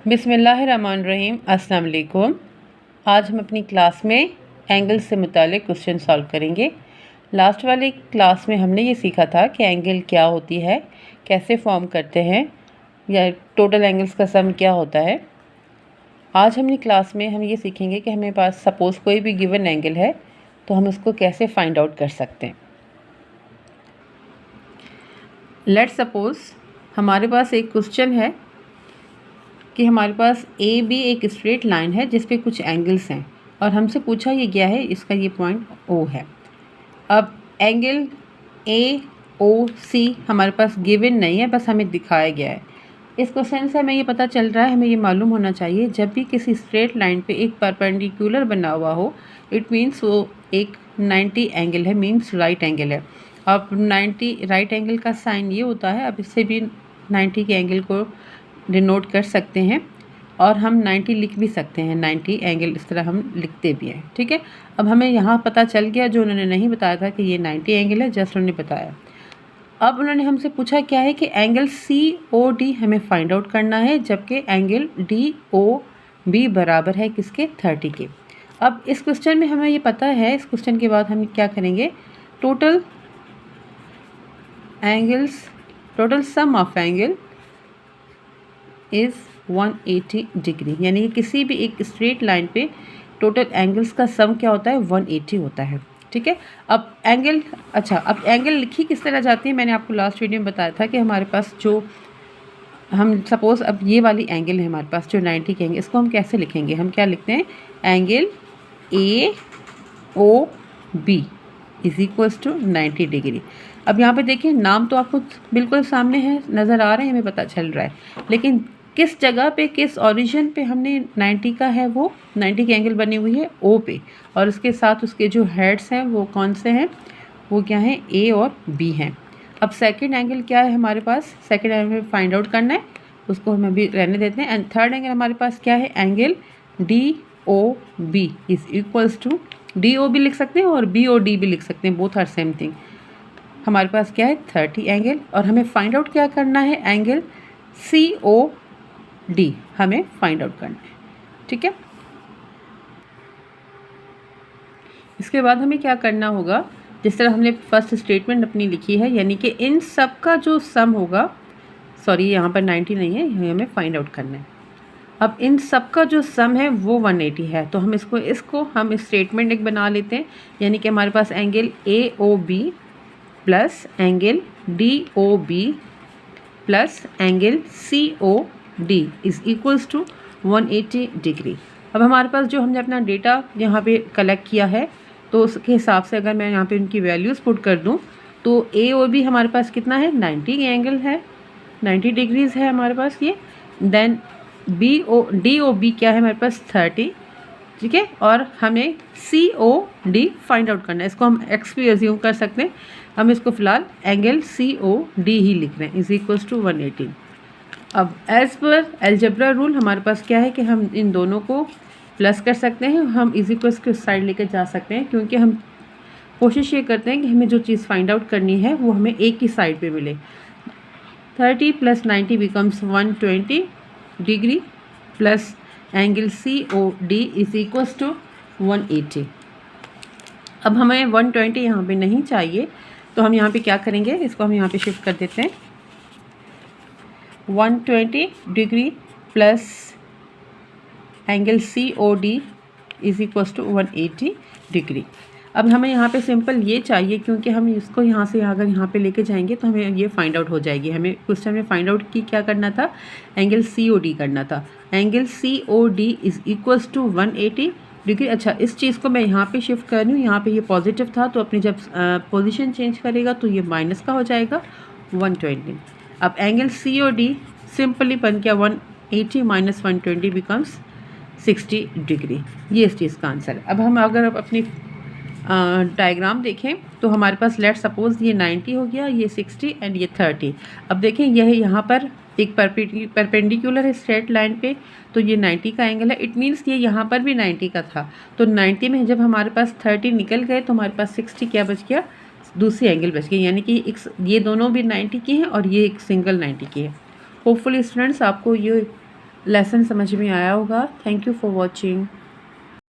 बिस्मिल्लाहिर्रहमानिर्रहीम। अस्सलाम वालेकुम। आज हम अपनी क्लास में एंगल से मुतालिक क्वेश्चन सॉल्व करेंगे। लास्ट वाली क्लास में हमने ये सीखा था कि एंगल क्या होती है, कैसे फॉर्म करते हैं, या टोटल एंगल्स का सम क्या होता है। आज हमने क्लास में हम ये सीखेंगे कि हमें पास सपोज़ कोई भी गिवन एंगल है तो हम उसको कैसे फाइंड आउट कर सकते हैं। लेट्स सपोज़ हमारे पास एक क्वेश्चन है कि हमारे पास ए बी एक स्ट्रेट लाइन है जिस पे कुछ एंगल्स हैं और हमसे पूछा ये गया है इसका ये पॉइंट ओ है। अब एंगल ए ओ सी हमारे पास गिवन नहीं है, बस हमें दिखाया गया है। इस क्वेश्चन से हमें ये पता चल रहा है, हमें ये मालूम होना चाहिए जब भी किसी स्ट्रेट लाइन पे एक परपेंडिकुलर बना हुआ हो, इट मीन्स वो एक 90 एंगल है, मीन्स राइट एंगल है। अब 90 राइट एंगल का साइन ये होता है, अब इससे भी 90 के एंगल को डिनोट कर सकते हैं और हम 90 लिख भी सकते हैं। 90 एंगल इस तरह हम लिखते भी हैं, ठीक है। अब हमें यहाँ पता चल गया, जो उन्होंने नहीं बताया था कि ये 90 एंगल है, जस्ट उन्होंने बताया। अब उन्होंने हमसे पूछा क्या है कि एंगल सी ओ डी हमें फाइंड आउट करना है, जबकि एंगल डी ओ बी बराबर है किसके, 30 के। अब इस क्वेश्चन में हमें ये पता है, इस क्वेश्चन के बाद हम क्या करेंगे, total sum of angle is 180 degree, यानी कि किसी भी एक स्ट्रेट लाइन पे टोटल एंगल्स का सम क्या होता है, 180 होता है, ठीक है। अब एंगल, अच्छा अब एंगल लिखी किस तरह जाती है, मैंने आपको लास्ट वीडियो में बताया था कि हमारे पास जो हम सपोज़ अब ये वाली एंगल है हमारे पास जो 90 के एंगल, इसको हम कैसे लिखेंगे, हम क्या लिखते हैं, angle A O B is equals to 90 degree. अब यहाँ पे देखिए नाम तो आपको बिल्कुल सामने है, नज़र आ रहे हैं, हमें पता चल रहा है, लेकिन किस जगह पे, किस ओरिजिन पे हमने 90 का है, वो 90 की एंगल बनी हुई है ओ पे, और उसके साथ उसके जो हेड्स हैं वो कौन से हैं, वो क्या हैं, ए और बी हैं। अब सेकंड एंगल क्या है हमारे पास, सेकंड एंगल फाइंड आउट करना है, उसको हम अभी रहने देते हैं। एंड थर्ड एंगल हमारे पास क्या है, angle D O B is equals to, D O भी लिख सकते हैं और बी ओ डी भी लिख सकते हैं, बोथ आर सेम थिंग। हमारे पास क्या है, 30 एंगल, और हमें फाइंड आउट क्या करना है, एंगल सी ओ डी हमें फाइंड आउट करना है, ठीक है। इसके बाद हमें क्या करना होगा, जिस तरह हमने फर्स्ट स्टेटमेंट अपनी लिखी है, यानी कि इन सब का जो सम होगा, सॉरी यहाँ पर 90 नहीं है, ये हमें फाइंड आउट करना है। अब इन सब का जो सम है वो 180 है, तो हम इसको हम स्टेटमेंट एक बना लेते हैं, यानी कि हमारे पास angle A O B plus angle D O B plus angle C O D is equals to 180 degree. अब हमारे पास जो हमने अपना डेटा यहाँ पे कलेक्ट किया है, तो उसके हिसाब से अगर मैं यहाँ पे उनकी वैल्यूज़ पुट कर दूँ तो ए ओ बी हमारे पास कितना है, 90 एंगल है, 90 डिग्रीज़ है हमारे पास ये। देन डी ओ बी क्या है हमारे पास, 30, ठीक है। और हमें सी ओ डी फाइंड आउट करना है, इसको हम एक्स भी एज्यूम कर सकते हैं, हम इसको फ़िलहाल एंगल सी ओ डी ही लिख रहे हैं, इज इक्वल्स टू 180। अब एज़ पर अलजेब्रा रूल हमारे पास क्या है कि हम इन दोनों को प्लस कर सकते हैं, हम इज इक्वल्स के साइड लेकर जा सकते हैं, क्योंकि हम कोशिश ये करते हैं कि हमें जो चीज़ फाइंड आउट करनी है वो हमें एक ही साइड पे मिले। 30 plus 90 becomes 120 degree plus angle C O D is equals to 180। अब हमें 120 यहाँ पे नहीं चाहिए, तो हम यहाँ पे क्या करेंगे, इसको हम यहाँ पे शिफ्ट कर देते हैं, 120 degree plus angle C O D is equals to 180 degree. अब हमें यहाँ पे सिंपल ये चाहिए, क्योंकि हम इसको यहाँ से अगर यहाँ पे लेके जाएंगे तो हमें ये फाइंड आउट हो जाएगी। हमें क्वेश्चन में फाइंड आउट की क्या करना था, एंगल सी ओ डी करना था, angle C O D is equals to 180 degree. अच्छा, इस चीज़ को मैं यहाँ पे शिफ्ट कर रही हूँ, यहाँ पे ये पॉजिटिव था, तो अपनी जब पोजीशन चेंज करेगा तो ये माइनस का हो जाएगा 120। अब angle C O D simply बन गया 180 माइनस 120 बिकम्स 60 डिग्री, ये इस चीज़ का आंसर है। अब हम अगर अपनी डायग्राम देखें तो हमारे पास लेट सपोज़ ये 90 हो गया, ये 60 एंड ये 30। अब देखें यह यहाँ पर एक परपेंडिकुलर है स्ट्रेट लाइन पे, तो ये 90 का एंगल है, इट मीन्स ये यहाँ पर भी 90 का था, तो 90 में जब हमारे पास 30 निकल गए तो हमारे पास 60 क्या बच गया, दूसरी एंगल बच गई, यानी कि ये दोनों भी 90 की हैं और ये एक सिंगल 90 की है। होपफुली स्टूडेंट्स आपको ये लेसन समझ में आया होगा। Thank you for watching.